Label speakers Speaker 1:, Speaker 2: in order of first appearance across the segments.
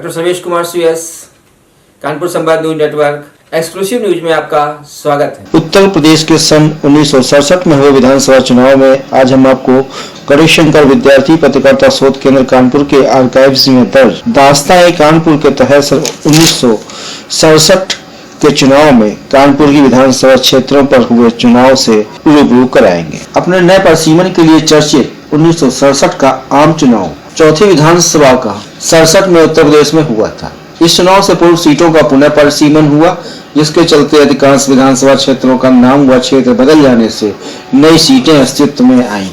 Speaker 1: Doctor Sarvesh Kumar CS, Kanpur संवाद news network exclusive news में आपका स्वागत है।
Speaker 2: उत्तर प्रदेश के सन 1967 में हुए विधानसभा चुनाव में आज हम आपको गणेशशंकर विद्यार्थी पत्रकारिता शोध केंद्र कानपुर के आर्काइव्स में दर्ज दास्तान कानपुर के तहत सन 1967 के चुनाव में कानपुर की विधानसभा क्षेत्रों पर हुए चुनाव से रूबरू कराएंगे। अपने नए परिसीमन के लिए चर्चित 1967 का आम चुनाव चौथी विधानसभा का 67 में उत्तर प्रदेश में हुआ था। इस चुनाव से पूर्व सीटों का पुनः परिसीमन हुआ, जिसके चलते अधिकांश विधानसभा क्षेत्रों का नाम व क्षेत्र बदल जाने से नई सीटें अस्तित्व में आईं।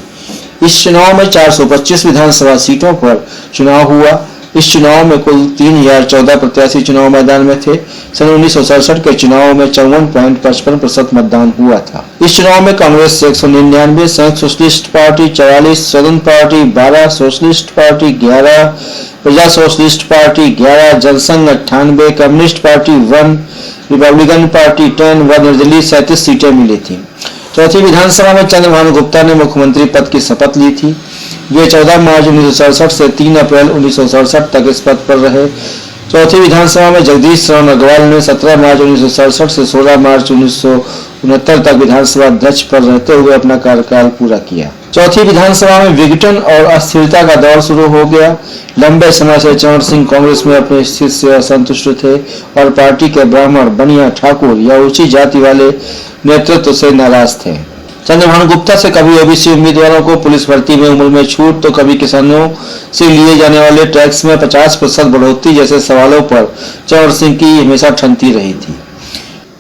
Speaker 2: इस चुनाव में 425 विधानसभा सीटों पर चुनाव हुआ। इस चुनाव में कुल 3014 प्रत्याशी चुनाव मैदान में थे। सन 1967 के चुनाव में 54.55% मतदान हुआ था। इस चुनाव में कांग्रेस 199, संयुक्त सोशलिस्ट पार्टी 44, स्वतंत्र party 12, socialist Party 11, Praja Socialist Party 11, Jansangh 98, Communist Party 1, Republican Party 10 व निर्दलीय 37 सीटें मिली थी। चौथी विधानसभा में चंद्रभानु गुप्ता ने मुख्यमंत्री पद की शपथ ली थी। वे 14 मार्च 1967 से 3 अप्रैल 1967 तक इस पद पर रहे। चौथी विधानसभा में जगदीश शरण अग्रवाल ने 17 मार्च 1967 से 16 मार्च 1969 तक विधानसभा अध्यक्ष पर रहते हुए अपना कार्यकाल पूरा किया। चौथी विधानसभा में विघटन और अस्थिरता का दौर शुरू हो गया। लंबे समय से चरण सिंह कांग्रेस में अपने स्थिति से असंतुष्ट थे और पार्टी के ब्राह्मण, बनिया, ठाकुर या ऊंची जाति वाले नेतृत्व से नाराज थे। चंद्रभानु गुप्ता से कभी ओबीसी उम्मीदवारों को पुलिस भर्ती में उम्र में छूट तो कभी किसानों से लिए जाने वाले टैक्स में 50% बढ़ोतरी जैसे सवालों पर चरण सिंह की हमेशा ठनती रही थी।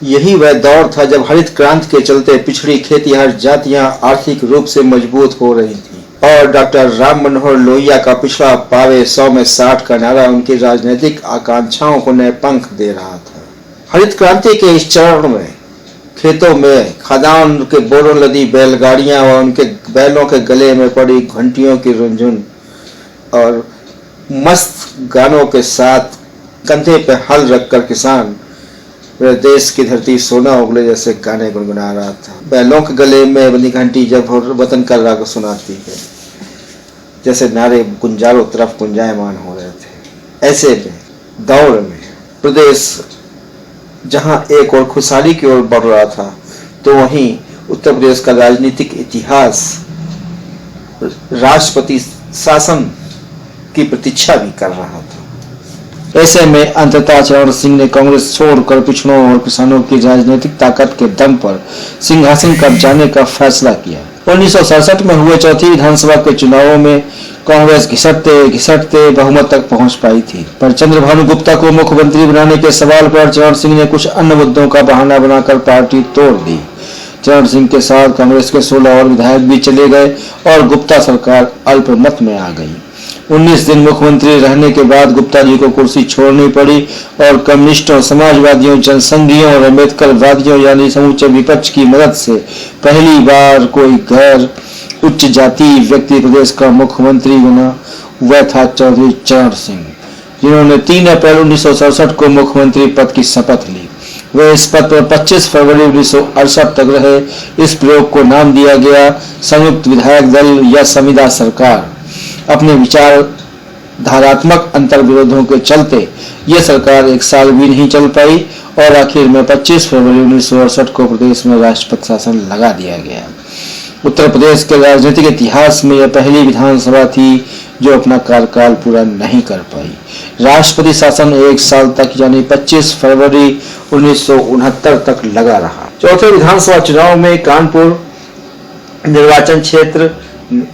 Speaker 2: यही वह दौर था जब हरित क्रांति के चलते पिछड़ी खेतिहर जातियां आर्थिक रूप से मजबूत हो रही थी और डॉक्टर राम मनोहर लोहिया का पिछड़ा पावे 100 में 60 का नारा उनकी राजनीतिक आकांक्षाओं को नए पंख दे रहा था। हरित क्रांति के इस चरण में खेतों में खदान के बोरों लदी बैलगाड़ियां व उनके बैलों के गले में पड़ी घंटियों की रुंझुन और मस्त गानों के साथ कंधे पे हल रखकर किसान मेरे देश की धरती सोना उगले जैसे गाने गुनगुना रहा था। बैलों के गले में बंदी घंटी जब वतन का राग सुनाती है, जैसे नारे गुंजारों तरफ गुंजायमान हो रहे थे। ऐसे में दौर में प्रदेश जहां एक और खुशहाली की ओर बढ़ रहा था, तो वहीं उत्तर प्रदेश का राजनीतिक इतिहास राष्ट्रपति शासन की प्रतीक्षा भी कर रहा था। ऐसे में अंततः चरण सिंह ने कांग्रेस छोड़कर पिछड़ों और किसानों की राजनीतिक ताकत के दम पर सिंहासन कब्जाने का फैसला किया। 1967 में हुए चौथी विधानसभा के चुनावों में कांग्रेस घिसटते बहुमत तक पहुंच पाई थी, पर चंद्रभानु गुप्ता को मुख्यमंत्री बनाने के सवाल पर चरण सिंह ने कुछ अन्य मुद्दों का बहाना बनाकर पार्टी तोड़ दी। चरण सिंह के साथ कांग्रेस के 16 और विधायक भी चले गए और गुप्ता सरकार अल्पमत में आ गई। 19 दिन मुख्यमंत्री रहने के बाद गुप्ता जी को कुर्सी छोड़नी पड़ी और कम्युनिस्टों, समाजवादियों, जनसंघियों और अम्बेडकरवादियों यानी समूचे विपक्ष की मदद से पहली बार कोई गैर उच्च जाति व्यक्ति प्रदेश का मुख्यमंत्री बना। वह था चौधरी चरण सिंह, जिन्होंने 3 अप्रैल 1967 को मुख्यमंत्री पद की शपथ ली। वे इस पद पर 25 फरवरी 1968 तक रहे। इस प्रयोग को नाम दिया गया संयुक्त विधायक दल या संविदा सरकार। अपने विचार धारात्मक अंतर्विरोधों के चलते यह सरकार 1 साल भी नहीं चल पाई और आखिर में 25 फरवरी 1968 को प्रदेश में राष्ट्रपति शासन लगा दिया गया। उत्तर प्रदेश के राजनीतिक इतिहास में यह पहली विधानसभा थी जो अपना कार्यकाल पूरा नहीं कर पाई। राष्ट्रपति शासन 1 साल तक यानी 25 फरवरी 1969 तक लगा रहा। चौथे विधानसभा चुनाव में कानपुर निर्वाचन क्षेत्र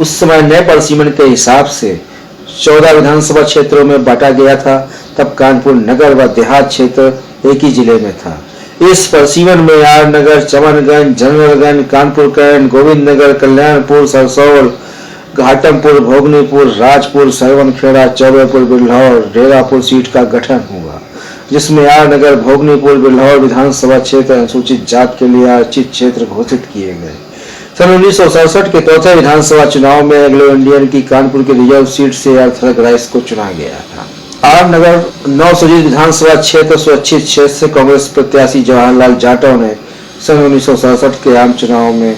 Speaker 2: उस समय नए परिसीमन के हिसाब से 14 विधानसभा क्षेत्रों में बांटा गया था। तब कानपुर नगर व देहात क्षेत्र एक ही जिले में था। इस परिसीमन में R Nagar, Chamanganj, Generalganj, Kanpur Cantt, Govind Nagar, Kalyanpur, Sarsaul, Ghatampur, Bhognipur, Rajpur, Sarvankhera, Chaubepur, Bilhaur, Derapur seat का गठन हुआ, जिसमें आर नगर, भोगनीपुर, बिल्हौर विधानसभा क्षेत्र अनुसूचित जात के लिए आरक्षित क्षेत्र घोषित किए गए। सन 1967 के चौथे विधानसभा चुनाव में एंग्लो इंडियन की कानपुर की रिजर्व सीट से अर्थक राइस को चुना गया था। आर नगर नवसृजित विधानसभा क्षेत्र सुरक्षित क्षेत्र से कांग्रेस प्रत्याशी जवाहरलाल जाटव ने सन 1967 के आम चुनाव में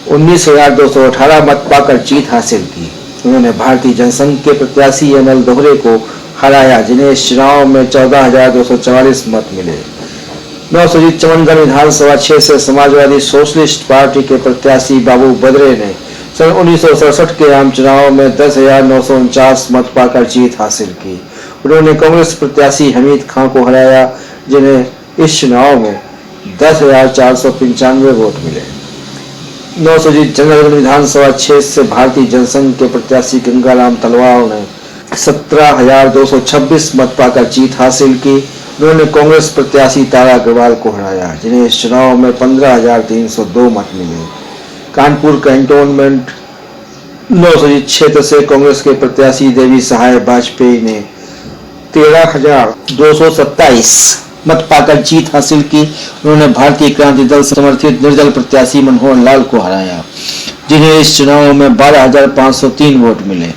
Speaker 2: 19,218 मत पाकर जीत हासिल की। उन्होंने भारतीय जनसंघ के प्रत्याशी एमएल दोहरे को हराया, जिन्हें इस चुनाव में 14,244 मत मिले। नवसृजित चमनगढ़ विधानसभा क्षेत्र से समाजवादी सोशलिस्ट पार्टी के प्रत्याशी बाबू बद्रे ने सन 1967 के आम चुनाव में 10,949 मत पाकर जीत हासिल की। उन्होंने कांग्रेस प्रत्याशी हमीद खां को हराया, जिन्हें इस चुनाव में 10,495 वोट मिले। नवसृजित चंद्रनगर विधानसभा क्षेत्र से भारतीय जनसंघ के प्रत्याशी गंगाराम तलवार ने 17,226 मत पाकर जीत हासिल की। उन्होंने कांग्रेस प्रत्याशी तारा अग्रवाल को हराया, जिन्हें इस चुनाव में 15,302 मत मिले। कानपुर कैंटोनमेंट नवसृजित क्षेत्र से कांग्रेस के प्रत्याशी देवी सहाय वाजपेयी ने 13,227 मत पाकर जीत हासिल की। उन्होंने भारतीय क्रांति दल से समर्थित निर्दल प्रत्याशी मनोहर लाल को हराया, जिन्हें इस चुनाव में 12,503 वोट मिले।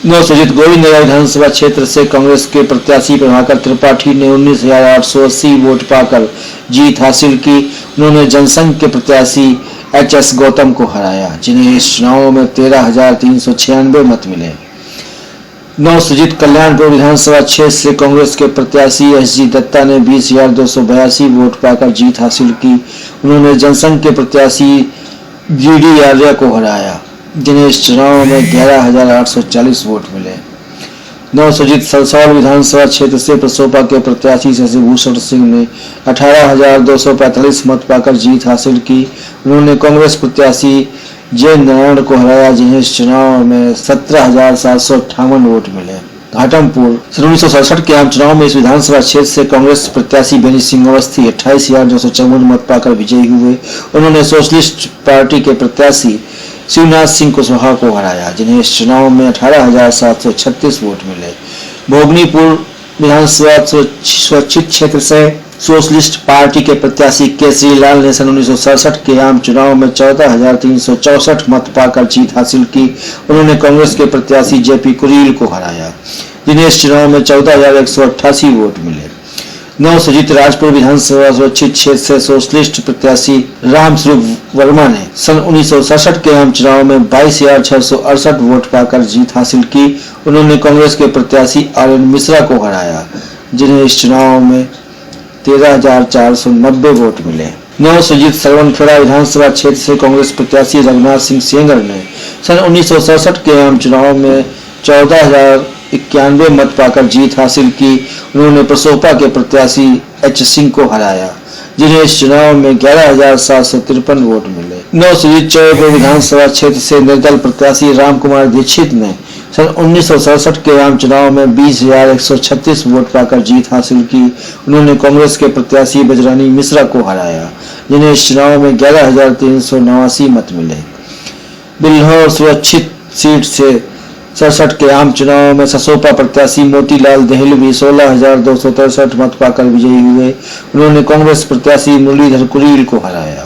Speaker 2: नवसृजित गोविंदनगर विधानसभा क्षेत्र से कांग्रेस के प्रत्याशी प्रभाकर त्रिपाठी ने 19,880 वोट पाकर जीत हासिल की। उन्होंने जनसंघ के प्रत्याशी एच.एस. गौतम को हराया, जिन्हें इस चुनाव में 13,396 मत मिले। नवसृजित कल्याणपुर विधानसभा क्षेत्र से कांग्रेस के प्रत्याशी एस.जी. दत्ता ने 20,282 वोट पाकर जीत हासिल की। उन्होंने जनसंघ के प्रत्याशी जी.डी. आर्य को हराया, जिन्हें इस चुनाव में 11,840 वोट मिले। नवसृजित सलसौल विधानसभा क्षेत्र से प्रसोपा के प्रत्याशी शशिभूषण सिंह ने 18,245 मत पाकर जीत हासिल की। उन्होंने कांग्रेस प्रत्याशी जैन नारायण को हराया, जिन्हें इस चुनाव में 17,758 वोट मिले। घाटमपुर 1967 के आम चुनाव में इस विधानसभा क्षेत्र से कांग्रेस प्रत्याशी बेनी सिंह अवस्थी 28,254 मत पाकर विजयी हुए। उन्होंने सोशलिस्ट पार्टी के प्रत्याशी शिवनाथ सिंह कुशवाहा को हराया, जिन्हें इस चुनाव में 18,736 वोट मिले। भोगनीपुर विधानसभा स्वैच्छिक क्षेत्र से सोशलिस्ट पार्टी के प्रत्याशी केसरी लाल ने सन 1967 के आम चुनाव में 14,364 मत पाकर जीत हासिल की। उन्होंने कांग्रेस के प्रत्याशी जेपी कुरील को हराया, जिन्हें इस चुनाव में 14,188 वोट मिले। नवसृजित राजपुर विधानसभा स्वैच्छिक क्षेत्र से सोशलिस्ट प्रत्याशी रामस्वरूप वर्मा ने सन 1967 के आम चुनाव में 22,668 वोट पाकर जीत हासिल की। उन्होंने कांग्रेस के प्रत्याशी आर.एन. मिश्रा को हराया, जिन्हें इस चुनाव में 13,490 वोट मिले। नवसृजित सरवनखेड़ा विधानसभा क्षेत्र से कांग्रेस प्रत्याशी रघुनाथ सिंह सेंगर ने सन 1967 के आम चुनाव में 14,091 मत पाकर जीत हासिल की। उन्होंने प्रसोपा के प्रत्याशी एच. सिंह को हराया, जिन्हें इस चुनाव में 11,753 वोट मिले। नवसृजित चौबे विधानसभा क्षेत्र से निर्दल प्रत्याशी रामकुमार दीक्षित ने सन 1967 के आम चुनाव में 20,136 वोट पाकर जीत हासिल की। उन्होंने कांग्रेस के प्रत्याशी बजरानी मिश्रा को हराया, जिन्हें इस चुनाव में 11,389 मत मिले। बिल्हौर स्वैच्छिक सीट से 67 के आम चुनाव में ससोपा प्रत्याशी मोतीलाल देहलवी 16,263 मत पाकर विजयी हुए। उन्होंने कांग्रेस प्रत्याशी मुरलीधर कुरील को हराया,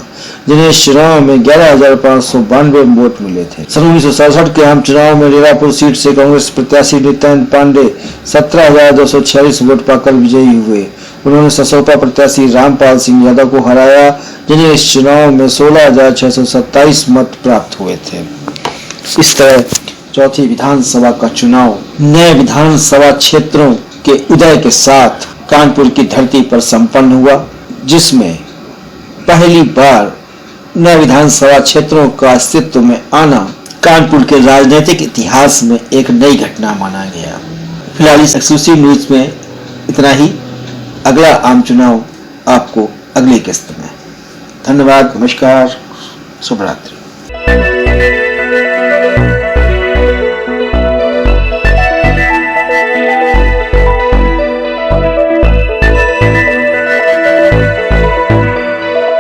Speaker 2: जिन्हें इस चुनाव में 11,592 वोट मिले थे। सन 1967 के आम चुनाव में लीलापुर सीट से कांग्रेस प्रत्याशी नित्यानंद पांडे 17,246 वोट पाकर विजयी हुए। उन्होंने ससोपा प्रत्याशी रामपाल सिंह यादव को हराया, जिन्हें इस चुनाव में 16,627 मत प्राप्त हुए थे। इस तरह चौथी विधानसभा का चुनाव नए विधानसभा क्षेत्रों के उदय के साथ कानपुर की धरती पर संपन्न हुआ, जिसमें पहली बार नए विधानसभा क्षेत्रों का अस्तित्व में आना कानपुर के राजनीतिक इतिहास में एक नई घटना माना गया। फिलहाल इस एक्सक्लूसिव न्यूज में इतना ही। अगला आम चुनाव आपको अगली किस्त में। धन्यवाद, नमस्कार, शुभ रात्रि।